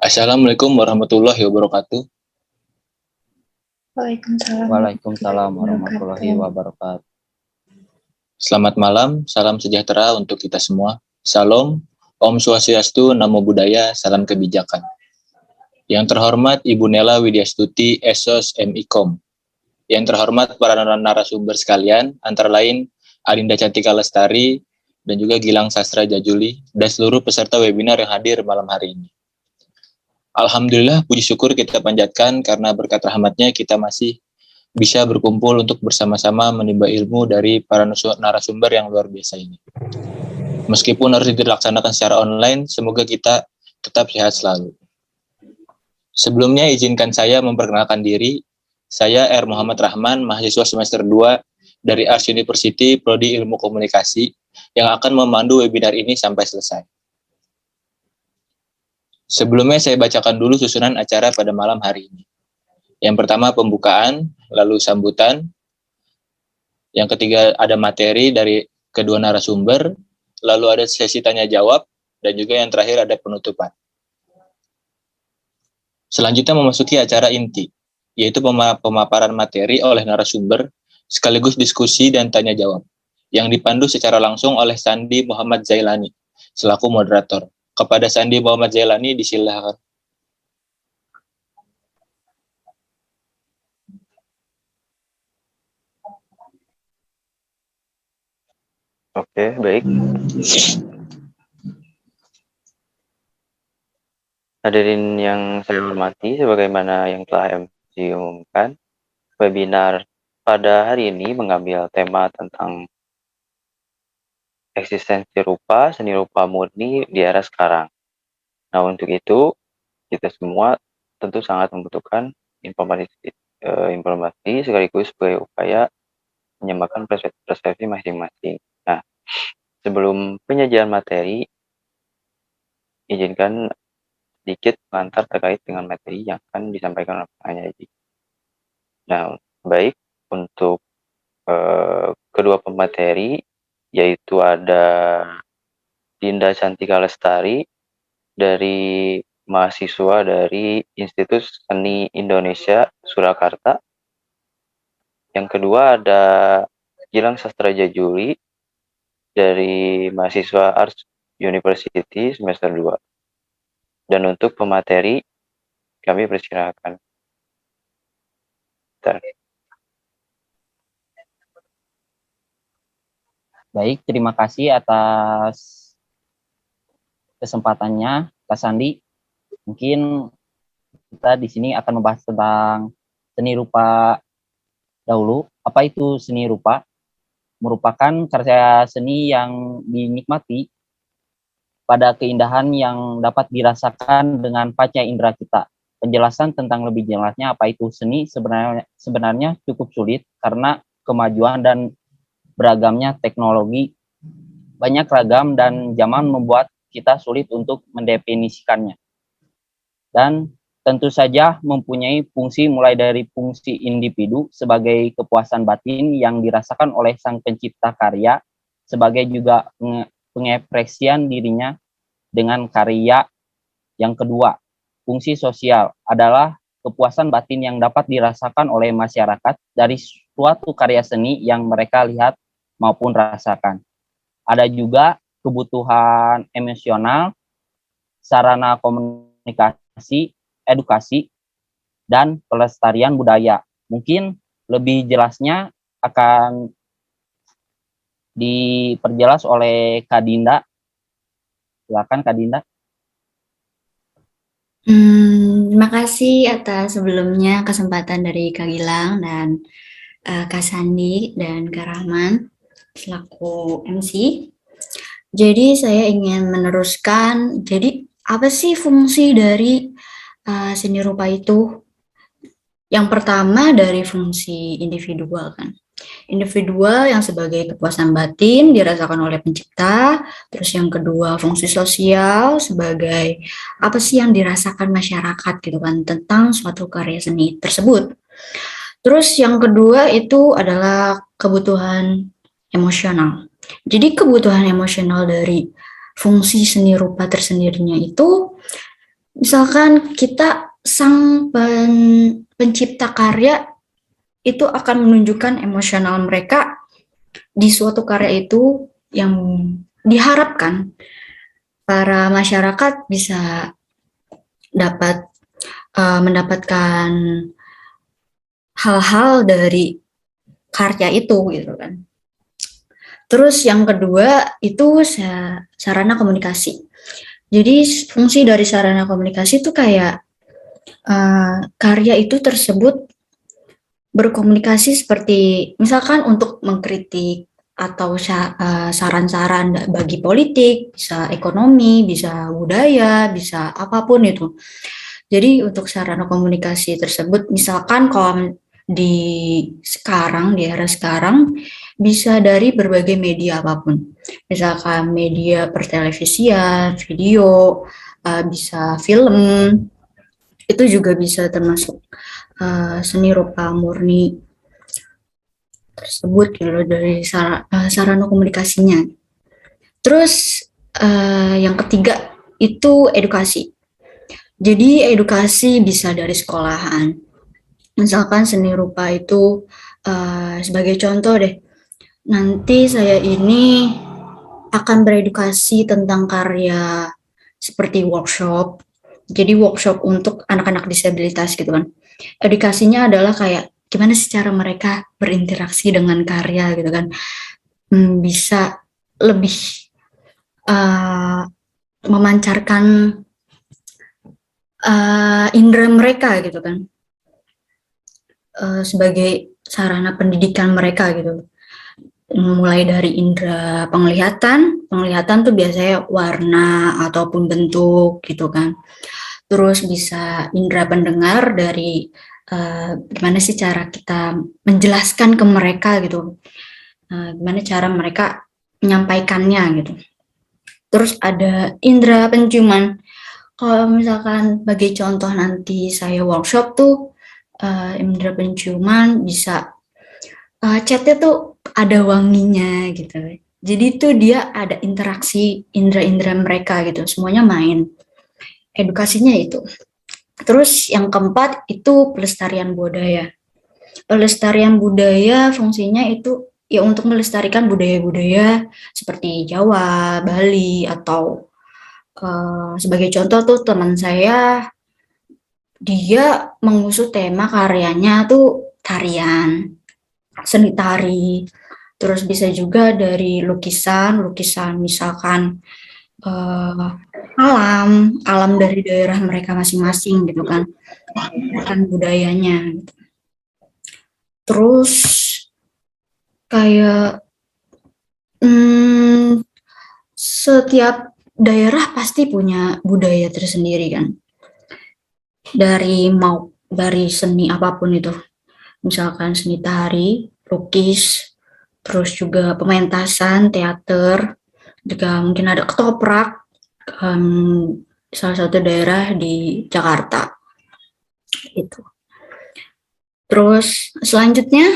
Assalamualaikum warahmatullahi wabarakatuh. Waalaikumsalam Waalaikumsalam warahmatullahi warahmatullahi wabarakatuh. Selamat malam, salam sejahtera untuk kita semua. Salam, Om Swastiastu, Namo Buddhaya, salam kebijakan. Yang terhormat Ibu Nela Widyastuti, Esos MIKOM. Yang terhormat para narasumber sekalian, antara lain Adinda Cantika Lestari, dan juga Gilang Sastra Jajuli, dan seluruh peserta webinar yang hadir malam hari ini. Alhamdulillah, puji syukur kita panjatkan karena berkat rahmatnya kita masih bisa berkumpul untuk bersama-sama menimba ilmu dari para narasumber yang luar biasa ini. Meskipun harus dilaksanakan secara online, semoga kita tetap sehat selalu. Sebelumnya izinkan saya memperkenalkan diri. Saya R. Muhammad Rahman, mahasiswa semester 2 dari Ars University, Prodi Ilmu Komunikasi, yang akan memandu webinar ini sampai selesai. Sebelumnya saya bacakan dulu susunan acara pada malam hari ini. Yang pertama pembukaan, lalu sambutan. Yang ketiga ada materi dari kedua narasumber, lalu ada sesi tanya jawab, dan juga yang terakhir ada penutupan. Selanjutnya memasuki acara inti, yaitu pemaparan materi oleh narasumber, sekaligus diskusi dan tanya jawab, yang dipandu secara langsung oleh Sandi Muhammad Zailani, selaku moderator. Kepada Sandi Muhammad Zailani disilakan. Oke, baik. Hadirin yang saya hormati, sebagaimana yang telah MC umumkan, webinar pada hari ini mengambil tema tentang eksistensi rupa, seni rupa murni di era sekarang. Nah, untuk itu, kita semua tentu sangat membutuhkan informasi sekaligus sebagai upaya menyamakan persepsi masing-masing. Nah, sebelum penyajian materi, izinkan sedikit pengantar terkait dengan materi yang akan disampaikan oleh penyaji. Nah, baik, untuk kedua pemateri, yaitu ada Dinda Cantika Lestari dari mahasiswa dari Institut Seni Indonesia Surakarta. Yang kedua ada Gilang Sastra Jajuli dari mahasiswa Ars University semester 2. Dan untuk pemateri kami persilakan. Baik, terima kasih atas kesempatannya, Pak Sandi. Mungkin kita di sini akan membahas tentang seni rupa dahulu. Apa itu seni rupa? Merupakan karya seni yang dinikmati pada keindahan yang dapat dirasakan dengan panca indera kita. Penjelasan tentang lebih jelasnya apa itu seni sebenarnya cukup sulit karena kemajuan dan beragamnya teknologi, banyak ragam dan zaman membuat kita sulit untuk mendefinisikannya. Dan tentu saja mempunyai fungsi mulai dari fungsi individu sebagai kepuasan batin yang dirasakan oleh sang pencipta karya, sebagai juga pengekspresian dirinya dengan karya. Yang kedua, fungsi sosial adalah kepuasan batin yang dapat dirasakan oleh masyarakat dari suatu karya seni yang mereka lihat maupun rasakan. Ada juga kebutuhan emosional, sarana komunikasi, edukasi, dan pelestarian budaya. Mungkin lebih jelasnya akan diperjelas oleh Kak Dinda. Silakan Kak Dinda. Terima kasih atas sebelumnya kesempatan dari Kak Gilang dan Kak Sandi dan Kak Rahman selaku MC. Jadi saya ingin meneruskan, jadi apa sih fungsi dari seni rupa itu? Yang pertama dari fungsi individual kan. Individual yang sebagai kepuasan batin dirasakan oleh pencipta. Terus yang kedua fungsi sosial sebagai apa sih yang dirasakan masyarakat gitu kan tentang suatu karya seni tersebut. Terus yang kedua itu adalah kebutuhan emosional. Jadi kebutuhan emosional dari fungsi seni rupa tersendirinya itu Misalkan kita pencipta karya itu akan menunjukkan emosional mereka di suatu karya itu, yang diharapkan para masyarakat bisa mendapatkan hal-hal dari karya itu gitu kan. Terus yang kedua itu sarana komunikasi. Jadi fungsi dari sarana komunikasi itu kayak karya itu tersebut berkomunikasi seperti misalkan untuk mengkritik atau saran-saran bagi politik, bisa ekonomi, bisa budaya, bisa apapun itu. Jadi untuk sarana komunikasi tersebut, misalkan kalau di era sekarang, bisa dari berbagai media apapun. Misalkan media pertelevisian, video, bisa film, itu juga bisa termasuk seni rupa murni tersebut gitu loh, dari sarana komunikasinya. Terus yang ketiga itu edukasi. Jadi edukasi bisa dari sekolahan. Misalkan seni rupa itu sebagai contoh deh, nanti saya ini akan beredukasi tentang karya seperti workshop. Jadi workshop untuk anak-anak disabilitas gitu kan. Edukasinya adalah kayak gimana sih cara mereka berinteraksi dengan karya gitu kan. Bisa lebih memancarkan indera mereka gitu kan. Sebagai sarana pendidikan mereka gitu. Mulai dari indera penglihatan tuh biasanya warna ataupun bentuk gitu kan. Terus bisa indera pendengar dari gimana sih cara kita menjelaskan ke mereka gitu, gimana cara mereka menyampaikannya gitu. Terus ada indera penciuman. Kalau misalkan bagi contoh nanti saya workshop tuh, indera penciuman bisa catnya tuh ada wanginya gitu. Jadi tuh dia ada interaksi indera-indera mereka gitu, semuanya main. Edukasinya itu. Terus yang keempat itu pelestarian budaya. Pelestarian budaya fungsinya itu ya untuk melestarikan budaya-budaya seperti Jawa, Bali, atau sebagai contoh tuh teman saya, dia mengusut tema karyanya tuh tarian, seni tari. Terus bisa juga dari lukisan misalkan alam dari daerah mereka masing-masing gitu kan, budayanya. Terus kayak setiap daerah pasti punya budaya tersendiri kan, dari seni apapun itu, misalkan seni tari, lukis, terus juga pementasan, teater, juga mungkin ada ketoprak, salah satu daerah di Jakarta itu. Terus selanjutnya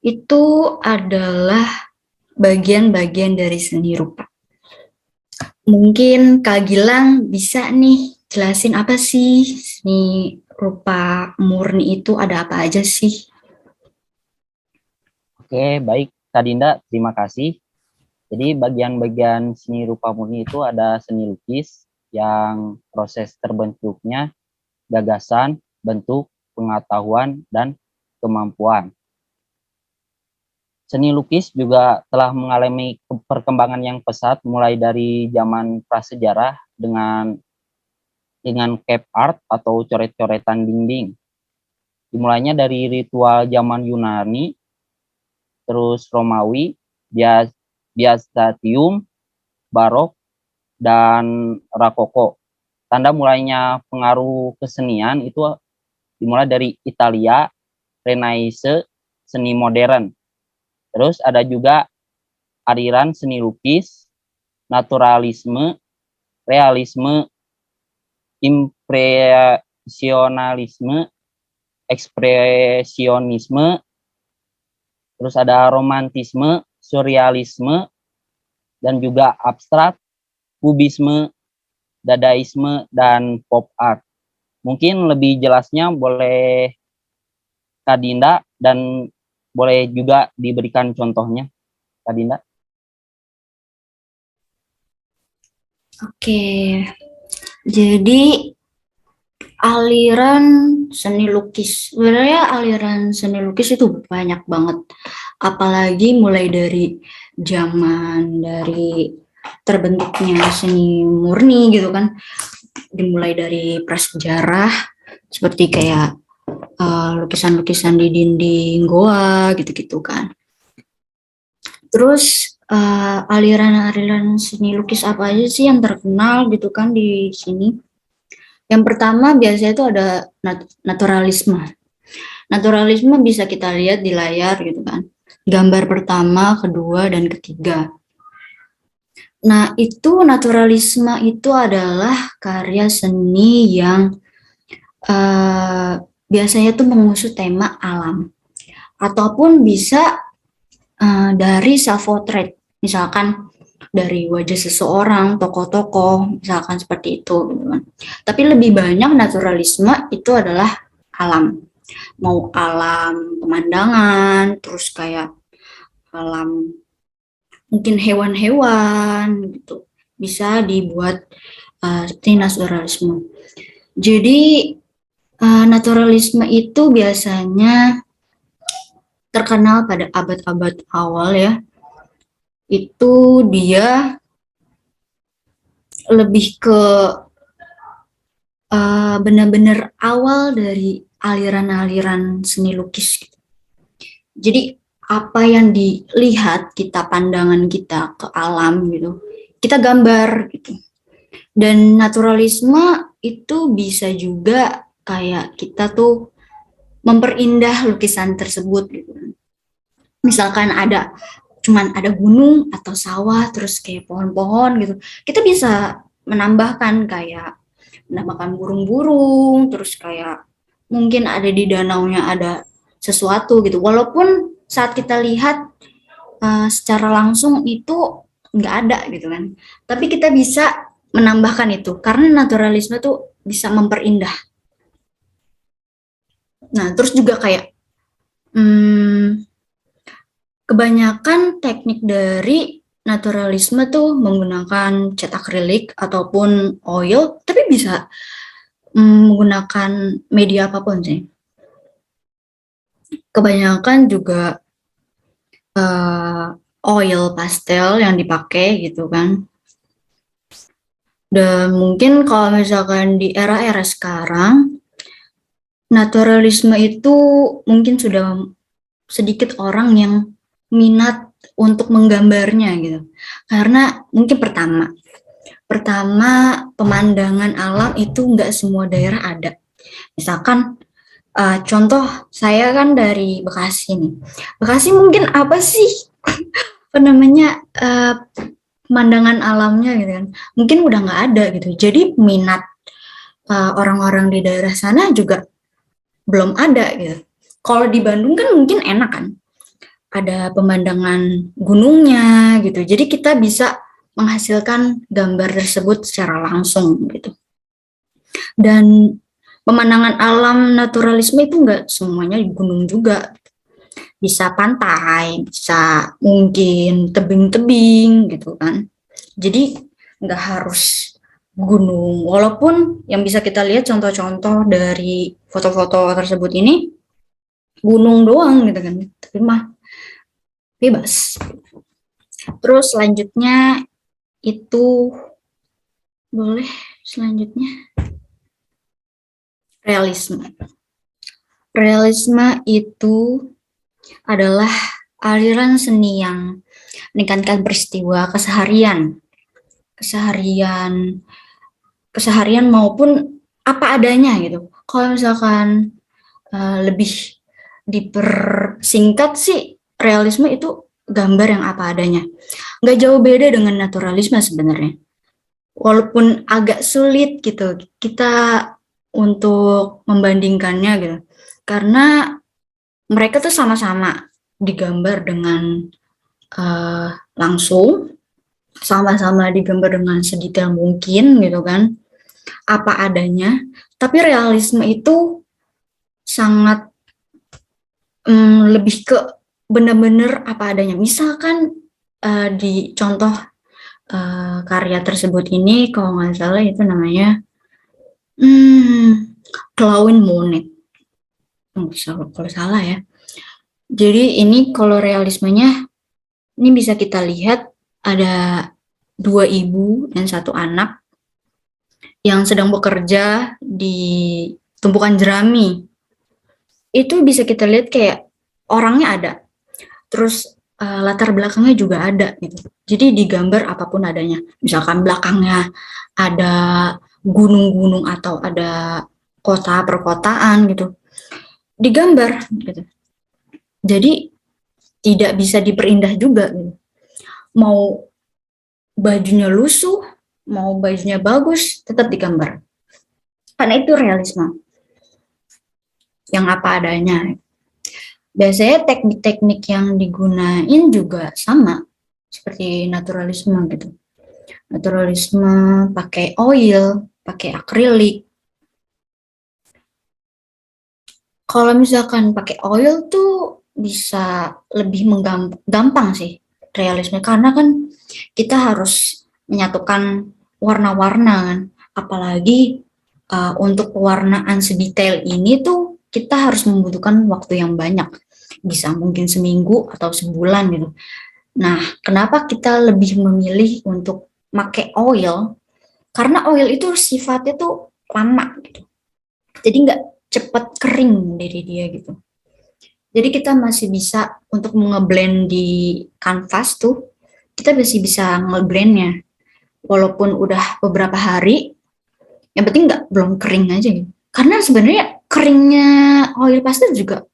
itu adalah bagian-bagian dari seni rupa. Mungkin Kak Gilang bisa nih jelasin apa sih seni rupa murni itu, ada apa aja sih? Oke, baik Kak Dinda, terima kasih. Jadi bagian-bagian seni rupa murni itu ada seni lukis yang proses terbentuknya gagasan, bentuk, pengetahuan, dan kemampuan. Seni lukis juga telah mengalami perkembangan yang pesat mulai dari zaman prasejarah dengan cap art atau coret-coretan dinding. Dimulainya dari ritual zaman Yunani, terus Romawi, Byzantium, Barok, dan Rokoko. Tanda mulainya pengaruh kesenian itu dimulai dari Italia, Renaissance, seni modern. Terus ada juga aliran seni lukis, naturalisme, realisme, impresionisme, ekspresionisme, terus ada romantisme, surrealisme, dan juga abstrak, kubisme, dadaisme, dan pop art. Mungkin lebih jelasnya boleh Kak Dinda dan boleh juga diberikan contohnya, Kak Dinda. Oke, jadi aliran seni lukis. Sebenarnya aliran seni lukis itu banyak banget. Apalagi mulai dari zaman dari terbentuknya seni murni gitu kan. Dimulai dari prasejarah seperti kayak lukisan-lukisan di dinding goa gitu-gitu kan. Terus aliran-aliran seni lukis apa aja sih yang terkenal gitu kan di sini? Yang pertama biasanya itu ada naturalisme. Naturalisme bisa kita lihat di layar gitu kan. Gambar pertama, kedua, dan ketiga. Nah, itu naturalisme itu adalah karya seni yang biasanya tuh mengusut tema alam. Ataupun bisa dari self-portrait. Misalkan dari wajah seseorang, tokoh-tokoh, misalkan seperti itu. Tapi lebih banyak naturalisme itu adalah alam. Mau alam pemandangan, terus kayak alam mungkin hewan-hewan gitu. Bisa dibuat seperti naturalisme. Jadi naturalisme itu biasanya terkenal pada abad-abad awal ya. Itu dia lebih ke benar-benar awal dari aliran-aliran seni lukis. Jadi apa yang dilihat kita, pandangan kita ke alam gitu, kita gambar gitu. Dan naturalisme itu bisa juga kayak kita tuh memperindah lukisan tersebut gitu. Misalkan cuman ada gunung atau sawah terus kayak pohon-pohon gitu, kita bisa menambahkan burung-burung, terus kayak mungkin ada di danaunya ada sesuatu gitu, walaupun saat kita lihat secara langsung itu nggak ada gitu kan, tapi kita bisa menambahkan itu karena naturalisme tuh bisa memperindah. Nah, terus juga kayak kebanyakan teknik dari naturalisme tuh menggunakan cat akrilik ataupun oil, tapi bisa menggunakan media apapun sih. Kebanyakan juga oil pastel yang dipakai gitu kan. Dan mungkin kalau misalkan di era-era sekarang, naturalisme itu mungkin sudah sedikit orang yang minat untuk menggambarnya gitu. Karena mungkin pertama pemandangan alam itu nggak semua daerah ada. Misalkan contoh saya kan dari Bekasi nih. Bekasi mungkin apa sih pemandangan alamnya gitu kan. Mungkin udah nggak ada gitu. Jadi minat orang-orang di daerah sana juga belum ada gitu. Kalau di Bandung kan mungkin enak kan. Ada pemandangan gunungnya gitu. Jadi kita bisa menghasilkan gambar tersebut secara langsung gitu. Dan pemandangan alam naturalisme itu enggak semuanya di gunung juga. Bisa pantai, bisa mungkin tebing-tebing gitu kan. Jadi enggak harus gunung. Walaupun yang bisa kita lihat contoh-contoh dari foto-foto tersebut ini gunung doang gitu kan. Tapi mah bebas. Terus selanjutnya itu boleh selanjutnya realisme. Realisme itu adalah aliran seni yang menekankan peristiwa keseharian maupun apa adanya gitu. Kalau misalkan lebih dipersingkat sih, realisme itu gambar yang apa adanya. Nggak jauh beda dengan naturalisme sebenarnya. Walaupun agak sulit gitu kita untuk membandingkannya gitu. Karena mereka tuh sama-sama digambar dengan langsung, sama-sama digambar dengan sedetail mungkin gitu kan, apa adanya. Tapi realisme itu sangat lebih ke benar-benar apa adanya. Misalkan di contoh karya tersebut ini, kalau nggak salah itu namanya Claude Monet, kalau salah ya. Jadi ini kalau realismenya, ini bisa kita lihat ada 2 ibu dan 1 anak yang sedang bekerja di tumpukan jerami. Itu bisa kita lihat kayak orangnya ada, terus latar belakangnya juga ada gitu. Jadi digambar apapun adanya. Misalkan belakangnya ada gunung-gunung atau ada kota perkotaan gitu, digambar gitu. Jadi tidak bisa diperindah juga gitu. Mau bajunya lusuh, mau bajunya bagus, tetap digambar. Karena itu realisme yang apa adanya. Biasanya teknik-teknik yang digunain juga sama seperti naturalisme gitu. Naturalisme pakai oil, pakai akrilik. Kalau misalkan pakai oil tuh bisa lebih gampang sih realisme, karena kan kita harus menyatukan warna-warna kan. Apalagi untuk pewarnaan sedetail ini tuh kita harus membutuhkan waktu yang banyak, bisa mungkin seminggu atau sebulan gitu. Nah, kenapa kita lebih memilih untuk pakai oil? Karena oil itu sifatnya tuh lama gitu. Jadi nggak cepat kering dari dia gitu. Jadi kita masih bisa untuk ngeblend di kanvas tuh, kita masih bisa ngeblendnya. Walaupun udah beberapa hari, yang penting belum kering aja gitu. Karena sebenarnya keringnya oil pastel juga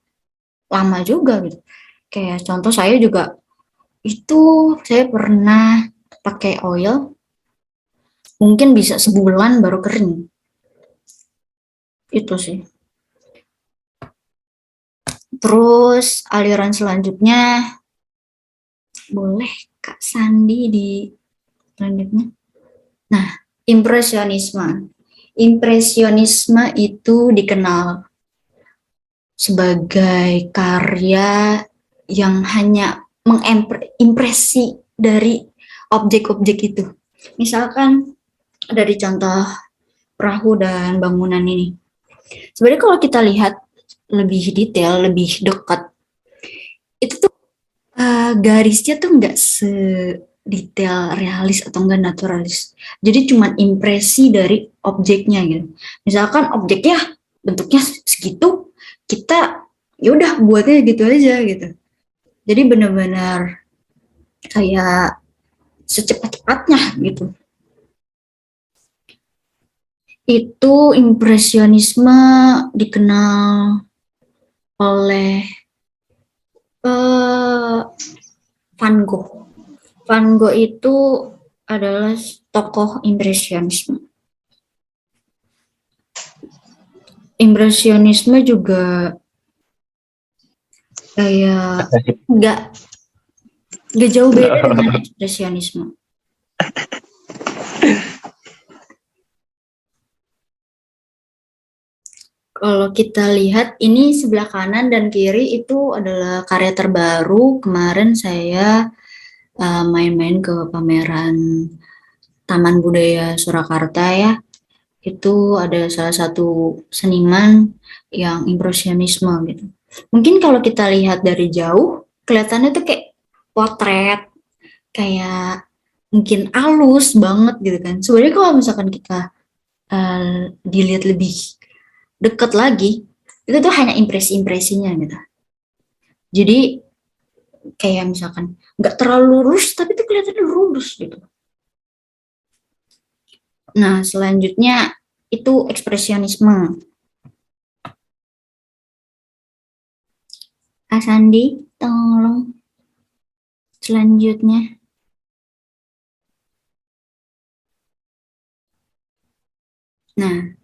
lama juga gitu. Kayak contoh saya juga, itu saya pernah pakai oil, mungkin bisa sebulan baru kering. Itu sih. Terus aliran selanjutnya, boleh Kak Sandi di selanjutnya. Nah, impresionisme. Impresionisme itu dikenal sebagai karya yang hanya mengimpresi dari objek-objek itu. Misalkan dari contoh perahu dan bangunan ini. Sebenarnya kalau kita lihat lebih detail, lebih dekat, itu tuh garisnya tuh nggak sedetail realis atau enggak naturalis. Jadi cuma impresi dari objeknya gitu. Misalkan objeknya bentuknya segitu, kita ya udah buatnya gitu aja gitu. Jadi benar-benar kayak secepat-cepatnya gitu. Itu impresionisme dikenal oleh Van Gogh. Van Gogh itu adalah tokoh impresionisme. Impresionisme juga kayak nggak jauh beda dengan ekspresionisme. Kalau kita lihat ini sebelah kanan dan kiri itu adalah karya terbaru. Kemarin saya main-main ke pameran Taman Budaya Surakarta ya. Itu ada salah satu seniman yang impresionisme gitu. Mungkin kalau kita lihat dari jauh, kelihatannya tuh kayak potret, kayak mungkin halus banget gitu kan. Sebenarnya kalau misalkan kita dilihat lebih dekat lagi, itu tuh hanya impresi-impresinya gitu. Jadi kayak misalkan nggak terlalu lurus, tapi tuh kelihatannya lurus gitu. Nah, selanjutnya itu ekspresionisme. Kak Sandi, tolong selanjutnya. Nah,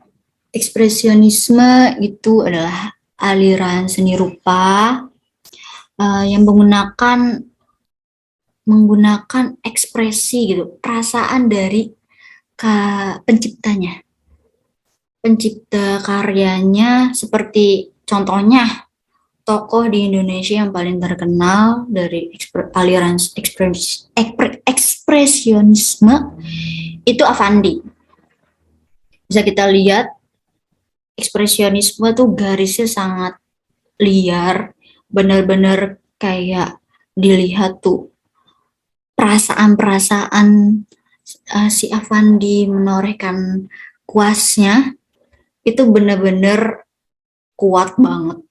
ekspresionisme itu adalah aliran seni rupa yang menggunakan menggunakan ekspresi gitu, perasaan dari penciptanya. Pencipta karyanya seperti contohnya tokoh di Indonesia yang paling terkenal dari aliran ekspresionisme itu Avandi. Bisa kita lihat ekspresionisme tuh garisnya sangat liar, benar-benar kayak dilihat tuh perasaan-perasaan si Avandi menorehkan kuasnya itu benar-benar kuat banget.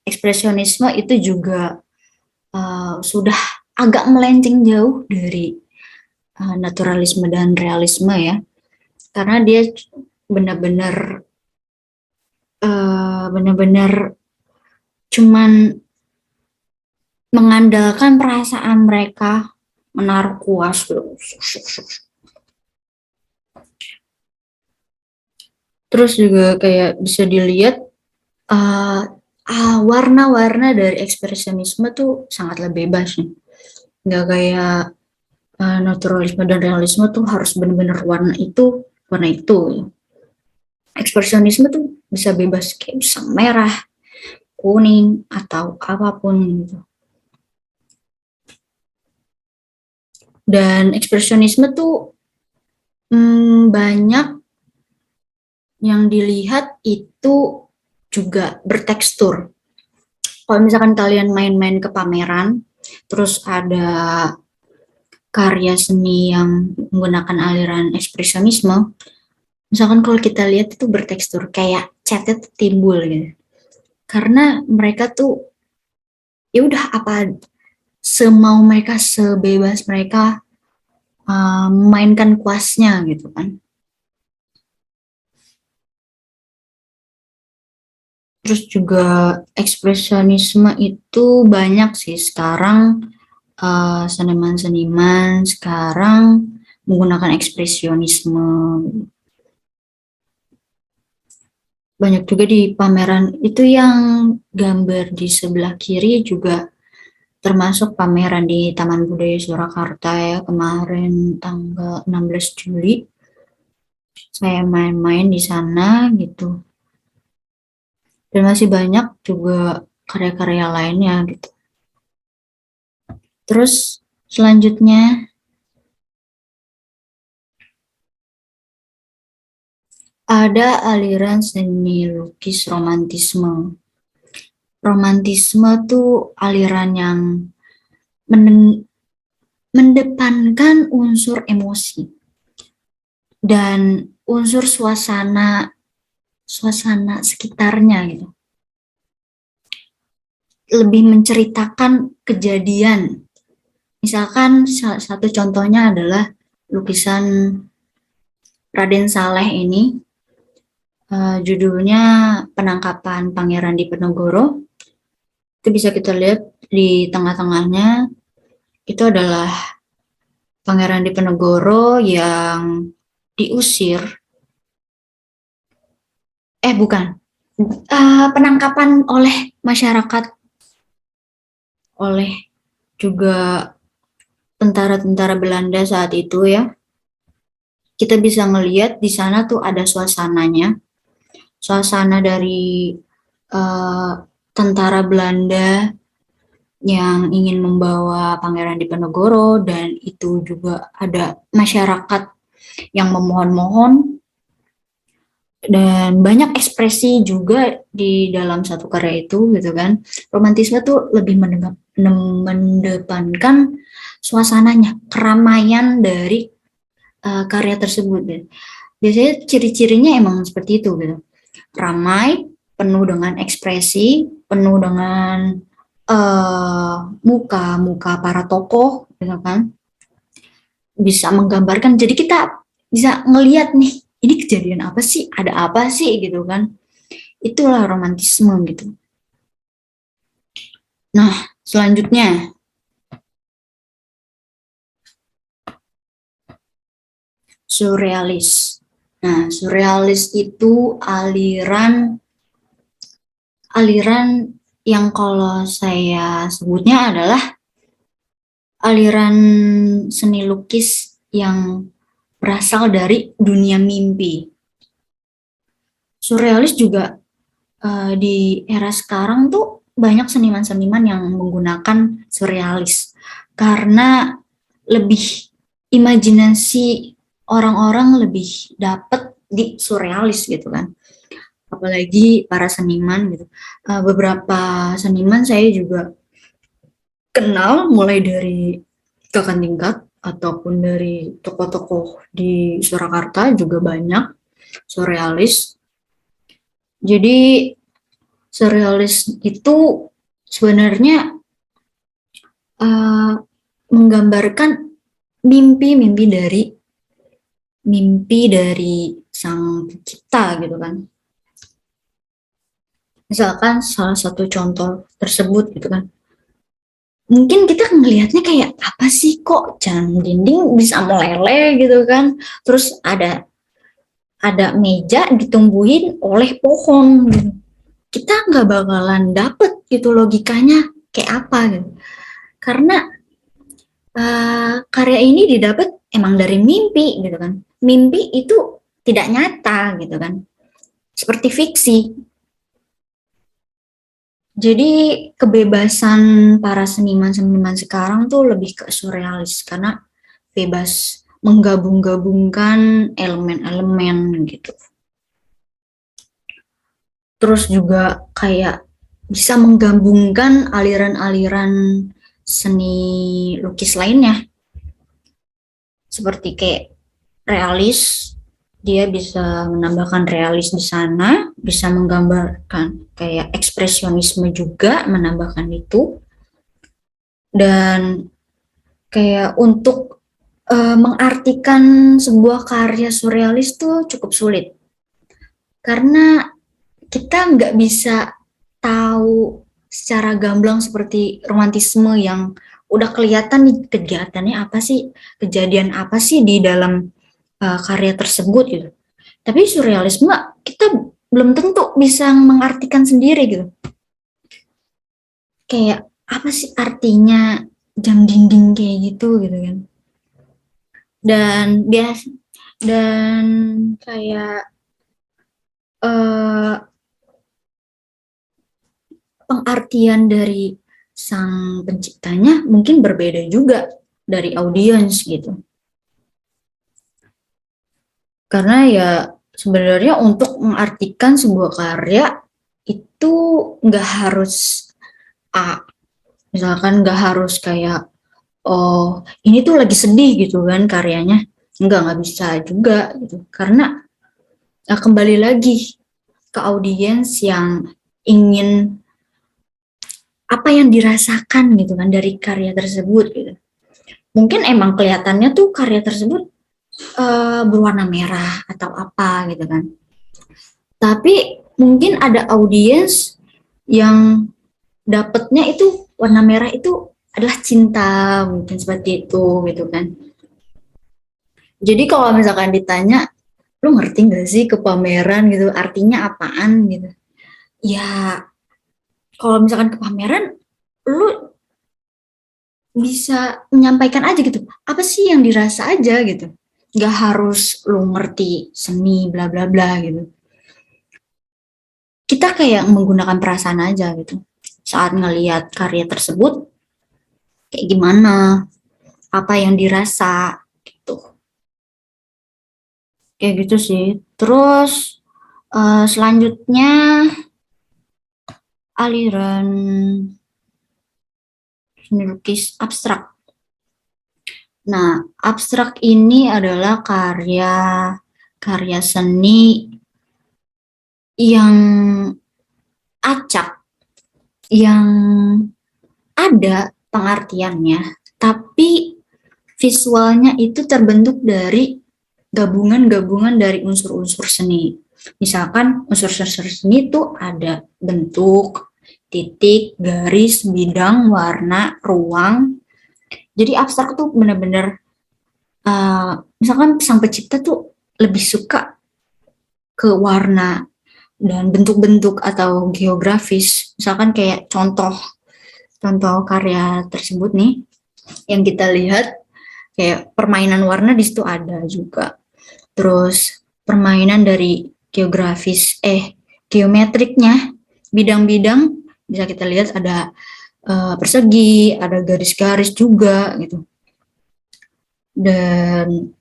Ekspresionisme itu juga sudah agak melenceng jauh dari naturalisme dan realisme ya, karena dia benar-benar cuman mengandalkan perasaan mereka menaruh kuas gitu. Terus juga kayak bisa dilihat warna-warna dari ekspresionisme tuh sangatlah bebas nih. Nggak kayak naturalisme dan realisme tuh harus benar-benar warna itu. Ekspresionisme tuh bisa bebas, kayak bisa merah, kuning, atau apapun gitu. Dan ekspresionisme tuh banyak yang dilihat itu juga bertekstur. Kalau misalkan kalian main-main ke pameran, terus ada karya seni yang menggunakan aliran ekspresionisme, misalkan kalau kita lihat itu bertekstur, kayak catnya tuh timbul gitu. Karena mereka tuh ya udah apa semau mereka, sebebas mereka memainkan kuasnya gitu kan. Terus juga ekspresionisme itu banyak sih sekarang, seniman-seniman sekarang menggunakan ekspresionisme. Banyak juga di pameran itu, yang gambar di sebelah kiri juga termasuk pameran di Taman Budaya Surakarta ya, kemarin tanggal 16 Juli. Saya main-main di sana gitu. Dan masih banyak juga karya-karya lainnya gitu. Terus selanjutnya ada aliran seni lukis romantisme. Romantisme tuh aliran yang mendepankan unsur emosi dan unsur suasana sekitarnya gitu. Lebih menceritakan kejadian. Misalkan salah satu contohnya adalah lukisan Raden Saleh ini, judulnya Penangkapan Pangeran Diponegoro. Itu bisa kita lihat di tengah-tengahnya itu adalah Pangeran Diponegoro yang diusir. Penangkapan oleh masyarakat, oleh juga tentara-tentara Belanda saat itu ya. Kita bisa ngelihat di sana tuh ada suasananya. Suasana dari tentara Belanda yang ingin membawa Pangeran Diponegoro, dan itu juga ada masyarakat yang memohon-mohon, dan banyak ekspresi juga di dalam satu karya itu gitu kan. Romantisme tuh lebih mendepankan suasananya, keramaian dari karya tersebut. Biasanya ciri-cirinya emang seperti itu gitu. Ramai, penuh dengan ekspresi, penuh dengan muka-muka para tokoh gitu kan. Bisa menggambarkan, jadi kita bisa ngelihat nih, ini kejadian apa sih, ada apa sih gitu kan. Itulah romantisme gitu. Nah, selanjutnya surrealis. Nah, surrealis itu aliran yang kalau saya sebutnya adalah aliran seni lukis yang berasal dari dunia mimpi. Surrealis juga di era sekarang tuh banyak seniman-seniman yang menggunakan surrealis karena lebih imajinasi orang-orang lebih dapet di surrealis gitu kan. Apalagi para seniman gitu. Beberapa seniman saya juga kenal mulai dari kakak tingkat ataupun dari tokoh-tokoh di Surakarta juga banyak surrealis. Jadi surrealis itu sebenarnya menggambarkan mimpi dari sang pencipta gitu kan. Misalkan salah satu contoh tersebut gitu kan. Mungkin kita ngelihatnya kayak apa sih kok jalan dinding bisa meleleh gitu kan. Terus ada meja ditumbuhin oleh pohon gitu. Kita nggak bakalan dapet gitu logikanya kayak apa gitu. Karena karya ini didapat emang dari mimpi gitu kan. Mimpi itu tidak nyata gitu kan. Seperti fiksi. Jadi kebebasan para seniman-seniman sekarang tuh lebih ke surrealis karena bebas menggabung-gabungkan elemen-elemen gitu. Terus juga kayak bisa menggabungkan aliran-aliran seni lukis lainnya. Seperti kayak realis, dia bisa menambahkan realis di sana, bisa menggambarkan kayak ekspresionisme juga menambahkan itu. Dan kayak untuk mengartikan sebuah karya surrealis tuh cukup sulit. Karena kita nggak bisa tahu secara gamblang seperti romantisme yang udah kelihatan nih kegiatannya apa sih, kejadian apa sih di dalam karya tersebut gitu. Tapi surrealisme kita belum tentu bisa mengartikan sendiri gitu. Kayak apa sih artinya jam dinding kayak gitu kan. Dan kayak pengartian dari sang penciptanya mungkin berbeda juga dari audiens gitu. Karena ya sebenarnya untuk mengartikan sebuah karya itu nggak harus misalkan nggak harus kayak oh ini tuh lagi sedih gitu kan karyanya, nggak bisa juga gitu. Karena kembali lagi ke audiens yang ingin apa yang dirasakan gitu kan dari karya tersebut gitu. Mungkin emang kelihatannya tuh karya tersebut berwarna merah atau apa gitu kan. Tapi mungkin ada audiens yang dapatnya itu warna merah itu adalah cinta, mungkin seperti itu gitu kan. Jadi kalau misalkan ditanya, lu ngerti gak sih ke pameran gitu, artinya apaan gitu. Ya, kalau misalkan ke pameran, lu bisa menyampaikan aja gitu, apa sih yang dirasa aja gitu. Gak harus lu ngerti seni bla bla bla gitu. Kita kayak menggunakan perasaan aja gitu. Saat ngelihat karya tersebut, kayak gimana, apa yang dirasa gitu. Kayak gitu sih. Terus selanjutnya aliran seni lukis abstrak. Nah, abstrak ini adalah karya seni yang acak, yang ada pengertiannya, tapi visualnya itu terbentuk dari gabungan-gabungan dari unsur-unsur seni. Misalkan unsur-unsur seni itu ada bentuk, titik, garis, bidang, warna, ruang. Jadi abstrak tuh benar-benar misalkan sang pencipta tuh lebih suka ke warna dan bentuk-bentuk atau geografis. Misalkan kayak contoh karya tersebut nih, yang kita lihat kayak permainan warna di situ ada juga. Terus permainan dari geometriknya, bidang-bidang bisa kita lihat ada persegi, ada garis-garis juga gitu. Dan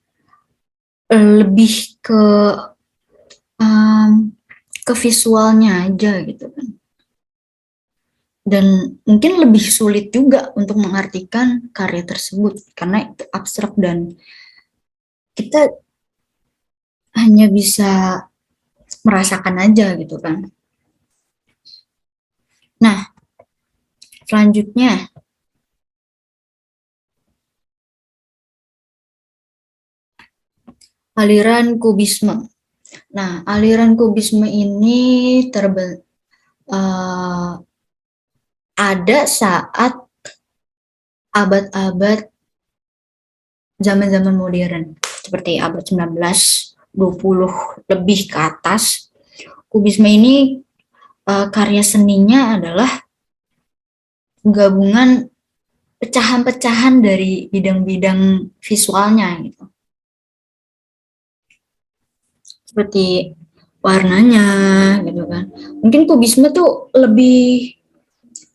lebih ke visualnya aja gitu kan. Dan mungkin lebih sulit juga untuk mengartikan karya tersebut karena itu abstrak dan kita hanya bisa merasakan aja gitu kan. Nah, selanjutnya aliran kubisme. Nah, aliran kubisme ini ada saat abad-abad zaman-zaman modern, seperti abad 19, 20 lebih ke atas. Kubisme ini karya seninya adalah gabungan pecahan-pecahan dari bidang-bidang visualnya gitu. Seperti warnanya gitu kan. Mungkin kubisme tuh lebih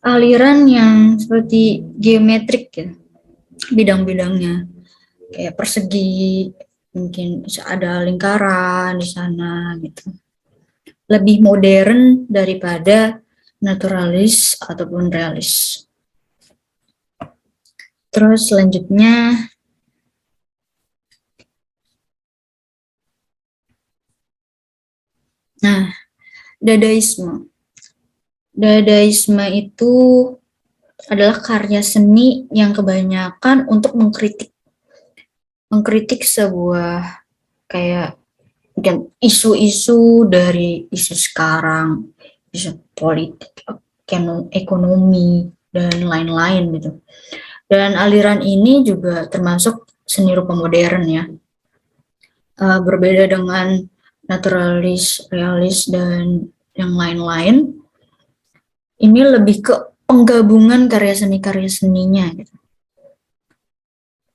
aliran yang seperti geometrik ya, bidang-bidangnya kayak persegi, mungkin bisa ada lingkaran di sana gitu. Lebih modern daripada naturalis ataupun realis. Terus selanjutnya Dadaisme. Dadaisme itu adalah karya seni yang kebanyakan untuk mengkritik sebuah kayak mungkin isu-isu dari isu sekarang, isu politik, ekonomi, dan lain-lain gitu. Dan aliran ini juga termasuk seni rupa modern ya. Berbeda dengan naturalis, realis, dan yang lain-lain, ini lebih ke penggabungan karya seninya gitu.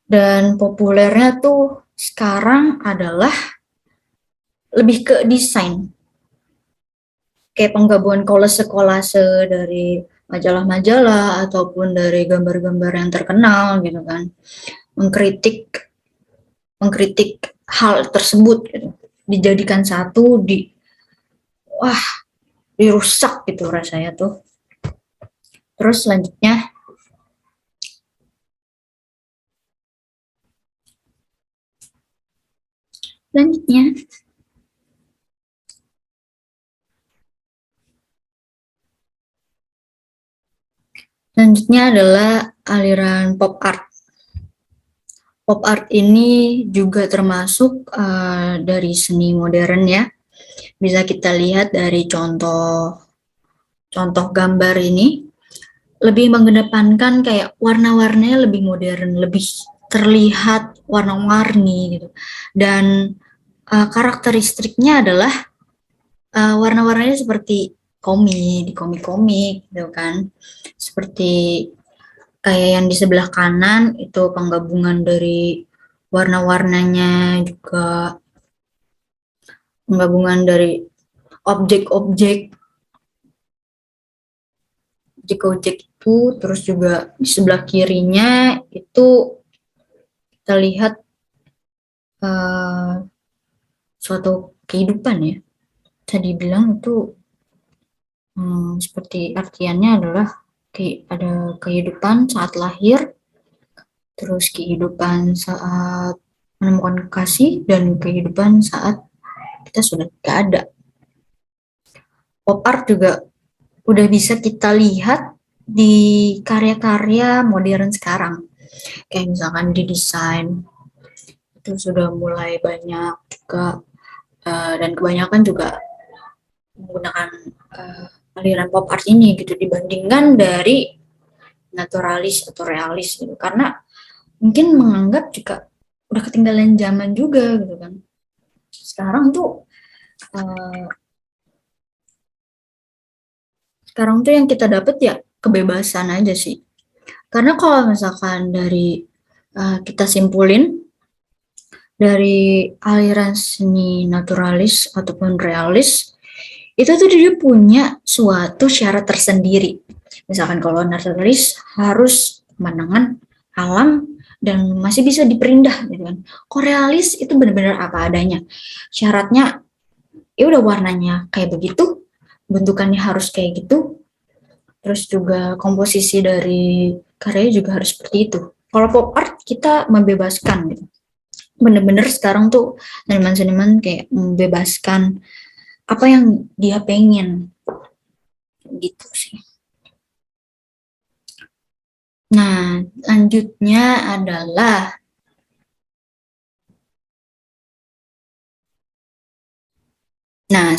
Dan populernya tuh sekarang adalah lebih ke desain. Kayak penggabungan kolase-kolase dari majalah-majalah ataupun dari gambar-gambar yang terkenal gitu kan. Mengkritik hal tersebut gitu. Dijadikan satu dirusak gitu rasanya tuh. Terus selanjutnya adalah aliran pop art. Pop art ini juga termasuk dari seni modern ya. Bisa kita lihat dari contoh gambar ini lebih mengedepankan kayak warna-warnanya lebih modern, lebih terlihat warna-warni gitu. Dan karakteristiknya adalah warna-warnanya seperti di komik-komik gitu kan. Seperti kayak yang di sebelah kanan itu penggabungan dari warna-warnanya, juga penggabungan dari objek-objek itu, terus juga di sebelah kirinya itu kita lihat suatu kehidupan ya. Bisa dibilang itu seperti artiannya adalah ada kehidupan saat lahir, terus kehidupan saat menemukan kasih, dan kehidupan saat kita sudah tidak ada. Pop art juga udah bisa kita lihat di karya-karya modern sekarang. Kayak misalkan di desain, itu sudah mulai banyak juga, dan kebanyakan juga menggunakan aliran pop art ini gitu dibandingkan dari naturalis atau realis gitu, karena mungkin menganggap juga udah ketinggalan zaman juga gitu kan. Sekarang tuh yang kita dapat ya kebebasan aja sih, Karena kalau misalkan dari kita simpulin dari aliran seni naturalis ataupun realis, itu tuh dia punya suatu syarat tersendiri. Misalkan kalau naturalis harus pemandangan alam dan masih bisa diperindah gitu kan. Kalau realis itu benar-benar apa adanya. Syaratnya ya udah warnanya kayak begitu, bentukannya harus kayak gitu, terus juga komposisi dari karya juga harus seperti itu. Kalau pop art kita membebaskan gitu. Bener-bener sekarang tuh seniman-seniman kayak membebaskan apa yang dia pengen gitu sih. Nah, selanjutnya adalah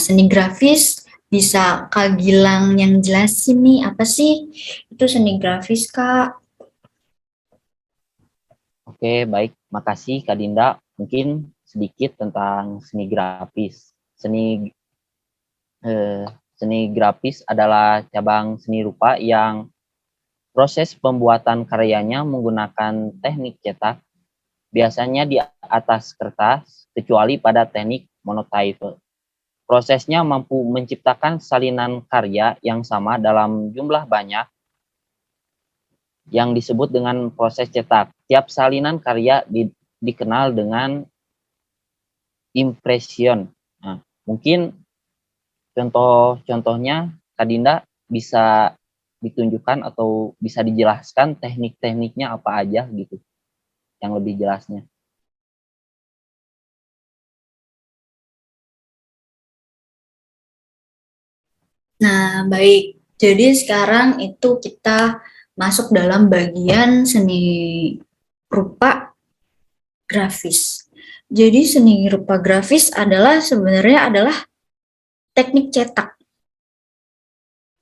seni grafis. Bisa Kak Gilang yang jelasin nih, apa sih itu seni grafis, Kak? Oke, baik. Makasih Kak Dinda. Mungkin sedikit tentang seni grafis. Seni grafis adalah cabang seni rupa yang proses pembuatan karyanya menggunakan teknik cetak, biasanya di atas kertas, kecuali pada teknik monotype. Prosesnya mampu menciptakan salinan karya yang sama dalam jumlah banyak yang disebut dengan proses cetak. Tiap salinan karya dikenal dengan impression. Nah, mungkin contohnya Kak Dinda bisa ditunjukkan atau bisa dijelaskan teknik-tekniknya apa aja gitu, yang lebih jelasnya. Nah, baik. Jadi sekarang itu kita masuk dalam bagian seni rupa grafis. Jadi seni rupa grafis adalah sebenarnya adalah teknik cetak.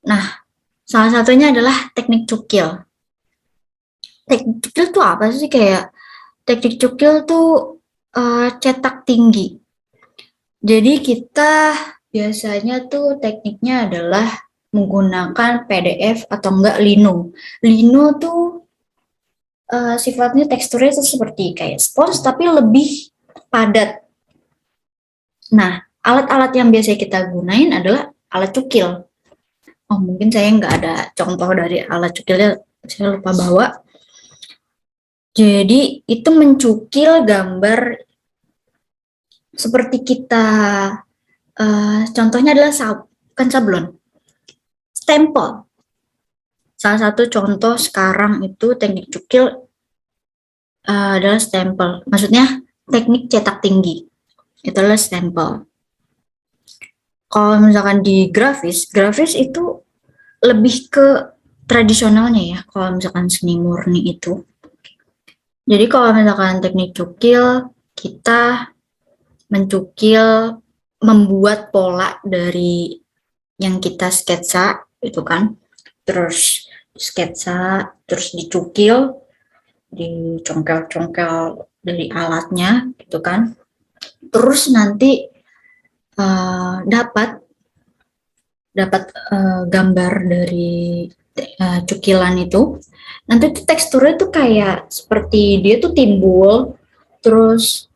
Nah, salah satunya adalah teknik cukil. Teknik cukil tuh apa sih? Kayak teknik cukil tuh cetak tinggi. Jadi kita biasanya tuh tekniknya adalah menggunakan PDF atau enggak lino. Lino tuh sifatnya teksturnya tuh seperti kayak spons tapi lebih padat. Nah, alat-alat yang biasa kita gunain adalah alat cukil. Oh, mungkin saya nggak ada contoh dari alat cukilnya, saya lupa bawa. Jadi itu mencukil gambar seperti kita, contohnya adalah bukan sablon, stempel. Salah satu contoh sekarang itu teknik cukil adalah stempel. Maksudnya teknik cetak tinggi. Itu adalah stempel. Kalau misalkan di grafis itu lebih ke tradisionalnya ya, kalau misalkan seni murni itu. Jadi kalau misalkan teknik cukil, kita mencukil, membuat pola dari yang kita sketsa, itu kan. Terus sketsa, terus dicukil, dicongkel-congkel dari alatnya, gitu kan. Terus nanti dapat gambar dari cukilan itu. Nanti tuh teksturnya tuh kayak seperti dia tuh timbul, terus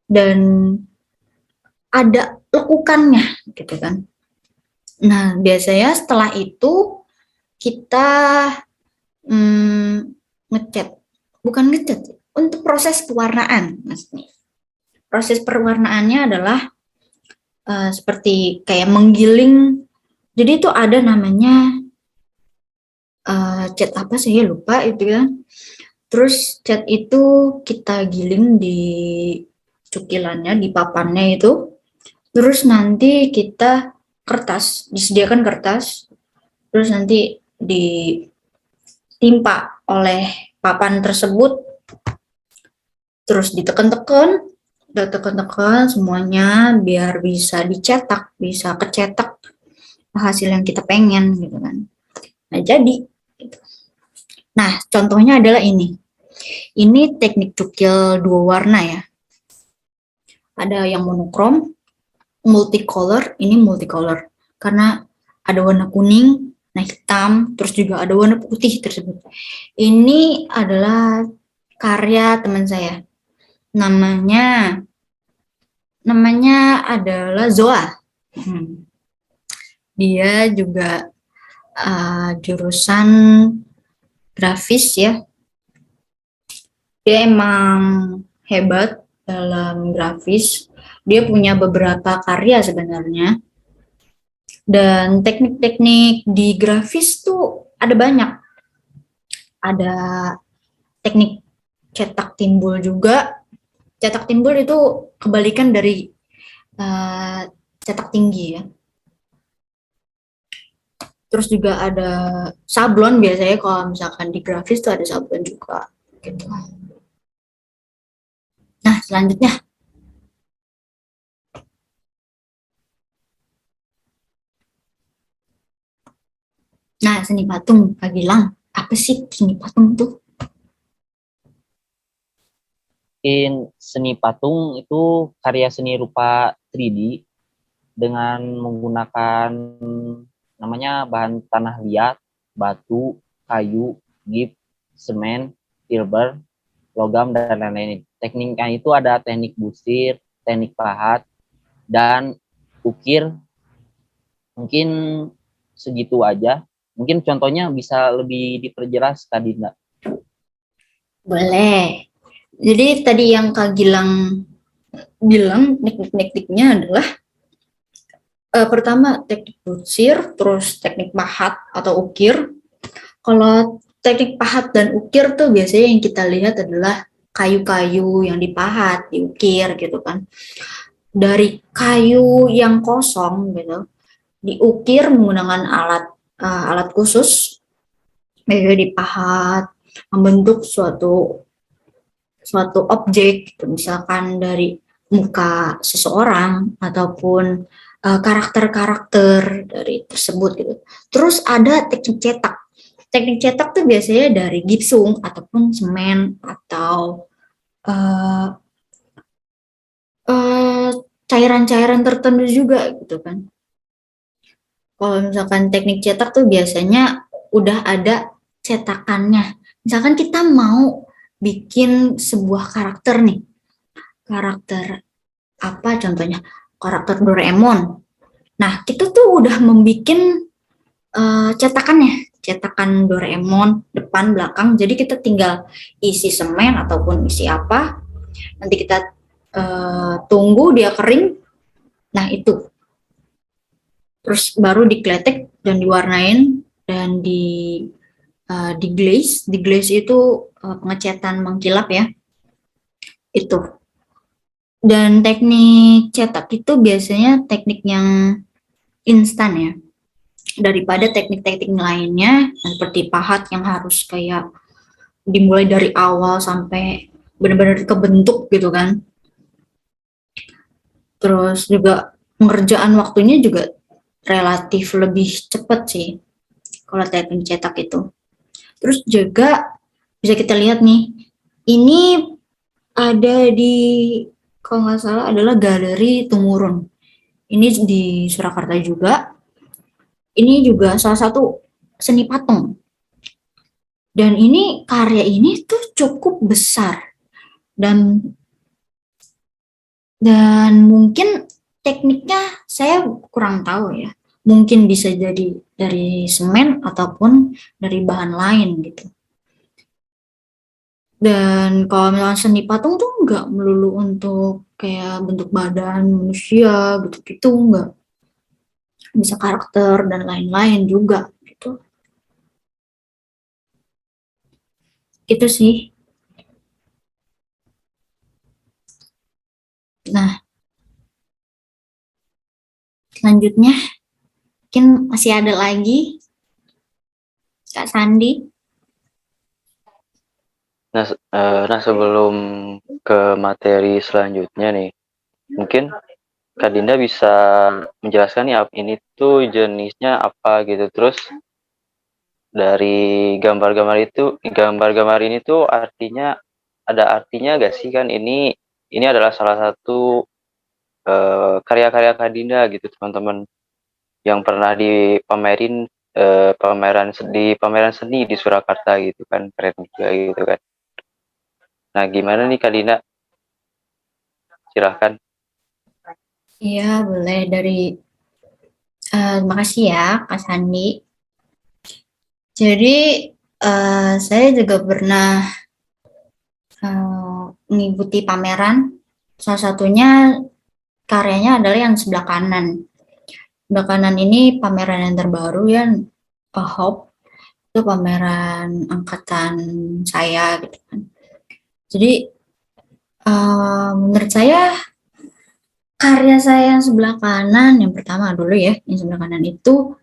dan ada lekukannya gitu kan. Nah, biasanya setelah itu kita ngecat, bukan ngecat, untuk proses pewarnaan maksudnya. Proses pewarnaannya adalah seperti kayak menggiling. Jadi itu ada namanya cat apa saya lupa itu ya. Terus cat itu kita giling di cukilannya, di papannya itu. Terus nanti kita disediakan kertas. Terus nanti ditimpa oleh papan tersebut. Terus ditekan-tekan semuanya biar bisa dicetak, bisa kecetak hasil yang kita pengen gitu kan. Nah, jadi gitu. Nah, contohnya adalah ini. Ini teknik cukil dua warna ya. Ada yang monokrom, multicolor, ini multicolor. Karena ada warna kuning, warna hitam, terus juga ada warna putih tersebut. Ini adalah karya teman saya. Namanya adalah Zoa. Dia juga jurusan grafis ya. Dia emang hebat dalam grafis. Dia punya beberapa karya sebenarnya. Dan teknik-teknik di grafis tuh ada banyak. Ada teknik cetak timbul juga. Cetak timbul itu kebalikan dari cetak tinggi ya. Terus juga ada sablon, biasanya kalau misalkan di grafis tuh ada sablon juga gitu. Nah, selanjutnya. Nah, seni patung, Kak Gilang. Apa sih seni patung tuh? Mungkin seni patung itu karya seni rupa 3D dengan menggunakan namanya bahan tanah liat, batu, kayu, gips, semen, silver, logam, dan lain-lain. Tekniknya itu ada teknik busir, teknik pahat, dan ukir. Mungkin segitu aja. Mungkin contohnya bisa lebih diperjelas, Kak Dinda. Boleh. Jadi tadi yang Kak Gilang bilang teknik-tekniknya adalah pertama teknik busir, terus teknik pahat atau ukir. Kalau teknik pahat dan ukir tuh biasanya yang kita lihat adalah kayu-kayu yang dipahat, diukir gitu kan. Dari kayu yang kosong gitu, diukir menggunakan alat khusus, dipahat, membentuk suatu objek, gitu. Misalkan dari muka seseorang ataupun karakter-karakter dari tersebut gitu. Terus ada teknik cetak. Teknik cetak tuh biasanya dari gipsum ataupun semen atau cairan-cairan tertentu juga gitu kan. Kalau misalkan teknik cetak tuh biasanya udah ada cetakannya. Misalkan kita mau bikin sebuah karakter nih. Karakter apa contohnya? Karakter Doraemon. Nah, kita tuh udah membuat cetakannya. Cetakan Doraemon depan belakang. Jadi kita tinggal isi semen ataupun isi apa. Nanti kita tunggu dia kering. Nah, itu. Terus baru dikletek dan diwarnain dan di glaze. Di glaze itu pengecatan mengkilap ya. Itu. Dan teknik cetak itu biasanya teknik yang instan ya. Daripada teknik-teknik lainnya seperti pahat yang harus kayak dimulai dari awal sampai benar-benar kebentuk gitu kan. Terus juga pengerjaan waktunya juga relatif lebih cepat sih kalau teknik cetak itu. Terus juga bisa kita lihat nih, ini ada di, kalau nggak salah adalah Galeri Tumurun. Ini di Surakarta juga. Ini juga salah satu seni patung. Dan ini karya ini tuh cukup besar. Dan mungkin tekniknya saya kurang tahu ya. Mungkin bisa jadi dari semen ataupun dari bahan lain gitu. Dan kalau misalnya seni patung tuh nggak melulu untuk kayak bentuk badan manusia gitu-gitu, nggak. Bisa karakter dan lain-lain juga gitu. Itu sih. Nah, selanjutnya mungkin masih ada lagi Kak Sandi. Nah, sebelum ke materi selanjutnya nih, mungkin Kak Dinda bisa menjelaskan nih ini tuh jenisnya apa gitu. Terus dari gambar-gambar ini tuh ada artinya gak sih, kan ini adalah salah satu karya-karya Kak Dinda gitu teman-teman, yang pernah dipamerin pameran seni di Surakarta gitu kan, keren juga gitu kan. Nah, gimana nih Kak Dina? Silahkan. Iya, boleh terima kasih ya, Kak Sandi. Jadi, saya juga pernah mengikuti pameran. Salah satunya karyanya adalah yang sebelah kanan. Sebelah kanan ini pameran yang terbaru ya, Hope. Itu pameran angkatan saya gitu kan. Jadi, menurut saya karya saya yang sebelah kanan, yang pertama dulu ya, yang sebelah kanan itu